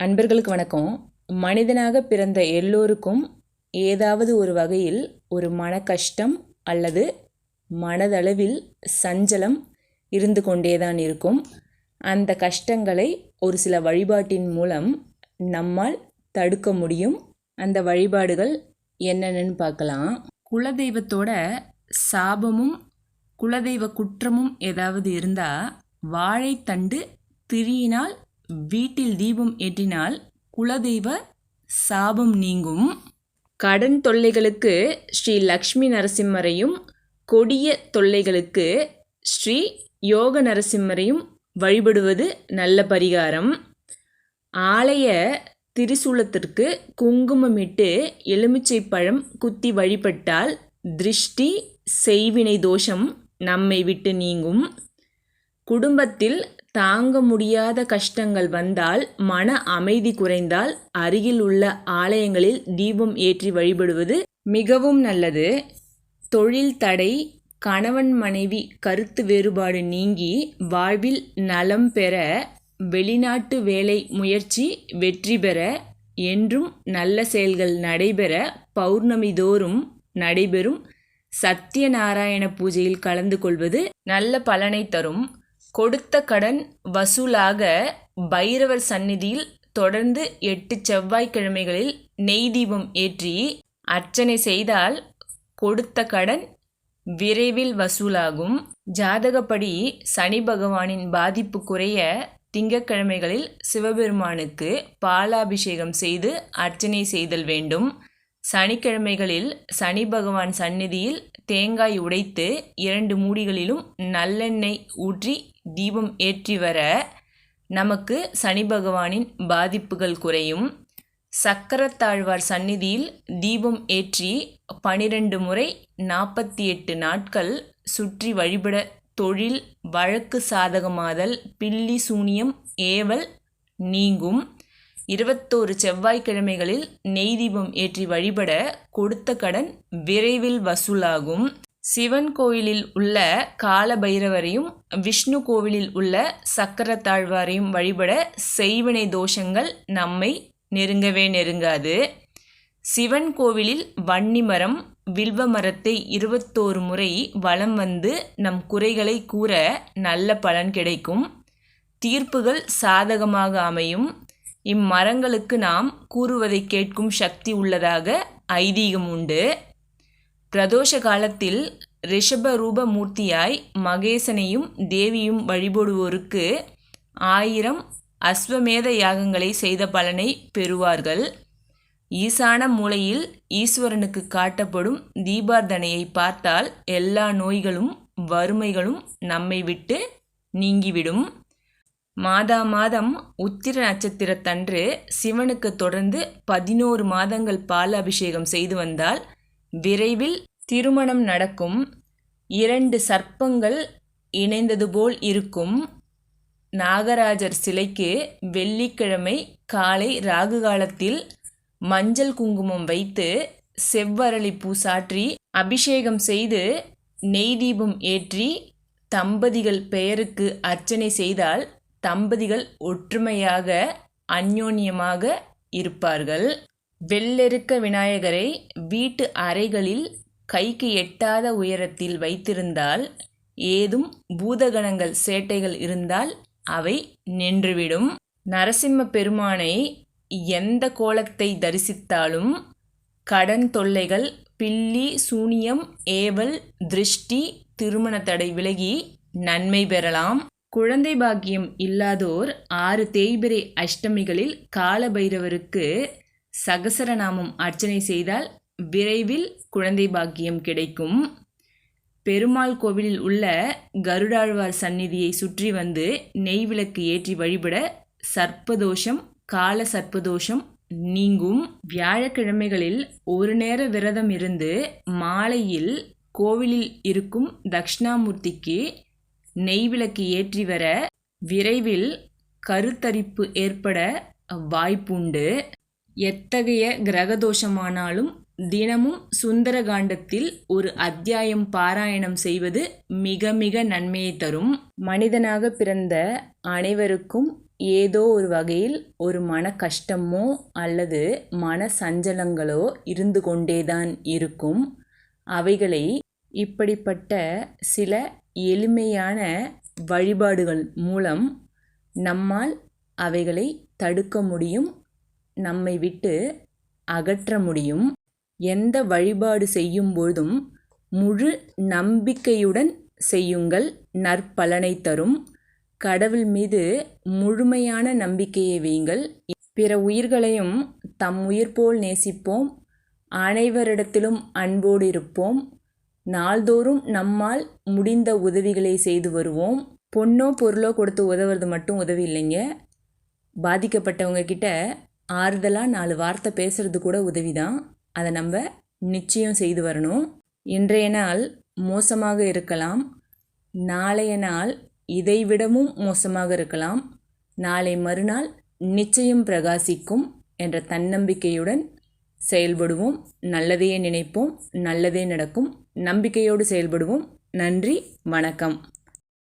அன்பர்களுக்கு வணக்கம். மனிதனாக பிறந்த எல்லோருக்கும் ஏதாவது ஒரு வகையில் ஒரு மன கஷ்டம் அல்லது மனதளவில் சஞ்சலம் இருந்து கொண்டேதான் இருக்கும். அந்த கஷ்டங்களை ஒரு சில வழிபாட்டின் மூலம் நம்மால் தடுக்க முடியும். அந்த வழிபாடுகள் என்னென்னு பார்க்கலாம். குலதெய்வத்தோட சாபமும் குலதெய்வ குற்றமும் ஏதாவது இருந்தால் வாழைத்தண்டு திரியினால் வீட்டில் தீபம் ஏற்றினால் குலதெய்வ சாபம் நீங்கும். கடன் தொல்லைகளுக்கு ஸ்ரீ லக்ஷ்மி நரசிம்மரையும், கொடிய தொல்லைகளுக்கு ஸ்ரீ யோக நரசிம்மரையும் வழிபடுவது நல்ல பரிகாரம். ஆலய திரிசூலத்திற்கு குங்குமமிட்டு எலுமிச்சை பழம் குத்தி வழிபட்டால் திருஷ்டி செய்வினை தோஷம் நம்மை விட்டு நீங்கும். குடும்பத்தில் தாங்க முடியாத கஷ்டங்கள் வந்தால், மன அமைதி குறைந்தால் அருகில் உள்ள ஆலயங்களில் தீபம் ஏற்றி வழிபடுவது மிகவும் நல்லது. தொழில் தடை, கணவன் மனைவி கருத்து வேறுபாடு நீங்கி வாழ்வில் நலம் பெற, வெளிநாட்டு வேலை முயற்சி வெற்றி பெற, என்றும் நல்ல செயல்கள் நடைபெற பௌர்ணமி தோறும் நடைபெறும் சத்யநாராயண பூஜையில் கலந்து கொள்வது நல்ல பலனை தரும். கொடுத்த கடன் வசூலாக பைரவர் சந்நிதியில் தொடர்ந்து 8 செவ்வாய்க்கிழமைகளில் நெய் தீபம் ஏற்றி அர்ச்சனை செய்தால் கொடுத்த கடன் விரைவில் வசூலாகும். ஜாதகப்படி சனி பகவானின் பாதிப்பு குறைய திங்கட்கிழமைகளில் சிவபெருமானுக்கு பாலாபிஷேகம் செய்து அர்ச்சனை செய்தல் வேண்டும். சனிக்கிழமைகளில் சனி பகவான் சந்நிதியில் தேங்காய் உடைத்து 2 மூடிகளிலும் நல்லெண்ணெய் ஊற்றி தீபம் ஏற்றி வர நமக்கு சனி பகவானின் பாதிப்புகள் குறையும். சக்கரத்தாழ்வார் சந்நிதியில் தீபம் ஏற்றி 12 முறை 48 நாட்கள் சுற்றி வழிபட தொழில் வழக்கு சாதகமாதல், பில்லி சூனியம் ஏவல் நீங்கும். 21 செவ்வாய்க்கிழமைகளில் நெய் தீபம் ஏற்றி வழிபட கொடுத்த கடன் விரைவில் வசூலாகும். சிவன் கோவிலில் உள்ள கால பைரவரையும், விஷ்ணு கோவிலில் உள்ள சக்கரத்தாழ்வாரையும் வழிபட செய்வினை தோஷங்கள் நம்மை நெருங்கவே நெருங்காது. சிவன் கோவிலில் வன்னிமரம், வில்வ மரத்தை 21 முறை வலம் வந்து நம் குறைகளை கூற நல்ல பலன் கிடைக்கும். தீர்ப்புகள் சாதகமாக அமையும். இம்மரங்களுக்கு நாம் கூறுவதை கேட்கும் சக்தி உள்ளதாக ஐதீகம் உண்டு. பிரதோஷ காலத்தில் ரிஷப ரூப மூர்த்தியாய் மகேசனையும் தேவியும் வழிபடுவோருக்கு 1000 அஸ்வமேத யாகங்களை செய்த பலனை பெறுவார்கள். ஈசான மூலையில் ஈஸ்வரனுக்கு காட்டப்படும் தீபார்த்தனையை பார்த்தால் எல்லா நோய்களும் வறுமைகளும் நம்மை விட்டு நீங்கிவிடும். மாதம் உத்திர நட்சத்திரத்தன்று சிவனுக்கு தொடர்ந்து 11 மாதங்கள் பாலாபிஷேகம் செய்து வந்தால் விரைவில் திருமணம் நடக்கும். 2 சர்ப்பங்கள் இணைந்தது போல் இருக்கும். நாகராஜர் சிலைக்கு வெள்ளிக்கிழமை காலை ராகு காலத்தில் மஞ்சள் குங்குமம் வைத்து செவ்வரளி பூ சாற்றி அபிஷேகம் செய்து நெய் தீபம் ஏற்றி தம்பதிகள் பெயருக்கு அர்ச்சனை செய்தால் தம்பதிகள் ஒற்றுமையாக அந்யோன்யமாக இருப்பார்கள். வெள்ளெருக்க விநாயகரை வீட்டு அறைகளில் கைக்கு எட்டாத உயரத்தில் வைத்திருந்தால், ஏதும் பூதகணங்கள் சேட்டைகள் இருந்தால் அவை நின்றுவிடும். நரசிம்ம பெருமானை எந்த கோலத்தை தரிசித்தாலும் கடன் தொல்லைகள், பில்லி சூனியம் ஏவல் திருஷ்டி திருமண தடை விலகி நன்மை பெறலாம். குழந்தை பாக்கியம் இல்லாதோர் 6 தேய்பிறை அஷ்டமிகளில் கால பைரவருக்கு சகசரநாமம் அர்ச்சனை செய்தால் விரைவில் குழந்தை பாக்கியம் கிடைக்கும். பெருமாள் கோவிலில் உள்ள கருடாழ்வார் சந்நிதியை சுற்றி வந்து நெய் விளக்கு ஏற்றி வழிபட சர்ப்பதோஷம், கால சர்ப்பதோஷம் நீங்கும். வியாழக்கிழமைகளில் ஒரு நேர விரதம் இருந்து மாலையில் கோவிலில் இருக்கும் தட்சிணாமூர்த்திக்கு நெய் விளக்கு ஏற்றி வர விரைவில் கருத்தரிப்பு ஏற்பட வாய்ப்புண்டு. எத்தகைய கிரகதோஷமானாலும் தினமும் சுந்தரகாண்டத்தில் ஒரு அத்தியாயம் பாராயணம் செய்வது மிக மிக நன்மையை தரும். மனிதனாக பிறந்த அனைவருக்கும் ஏதோ ஒரு வகையில் ஒரு மன கஷ்டமோ அல்லது மன சஞ்சலங்களோ இருந்து கொண்டேதான் இருக்கும். அவைகளை இப்படிப்பட்ட சில எளிமையான வழிபாடுகள் மூலம் நம்மால் அவைகளை தடுக்க முடியும், நம்மை விட்டு அகற்ற முடியும். எந்த வழிபாடு செய்யும் பொழுதும் முழு நம்பிக்கையுடன் செய்யுங்கள், நற்பலனை தரும். கடவுள் மீது முழுமையான நம்பிக்கையை வையுங்கள். பிற உயிர்களையும் தம் உயிர் போல் நேசிப்போம். அனைவரிடத்திலும் அன்போடு இருப்போம். நாள்தோறும் நம்மால் முடிந்த உதவிகளை செய்து வருவோம். பொண்ணோ பொருளோ கொடுத்து உதவுறது மட்டும் உதவி இல்லைங்க. பாதிக்கப்பட்டவங்க கிட்ட ஆறுதலாக 4 வார்த்தை பேசுறது கூட உதவி தான். அதை நம்ம நிச்சயம் செய்து வரணும். இன்றைய நாள் மோசமாக இருக்கலாம், நாளைய நாள் இதைவிடவும் மோசமாக இருக்கலாம், நாளை மறுநாள் நிச்சயம் பிரகாசிக்கும் என்ற தன்னம்பிக்கையுடன் செயல்படுவோம். நல்லதையே நினைப்போம், நல்லதே நடக்கும். நம்பிக்கையோடு செயல்படுவோம். நன்றி, வணக்கம்.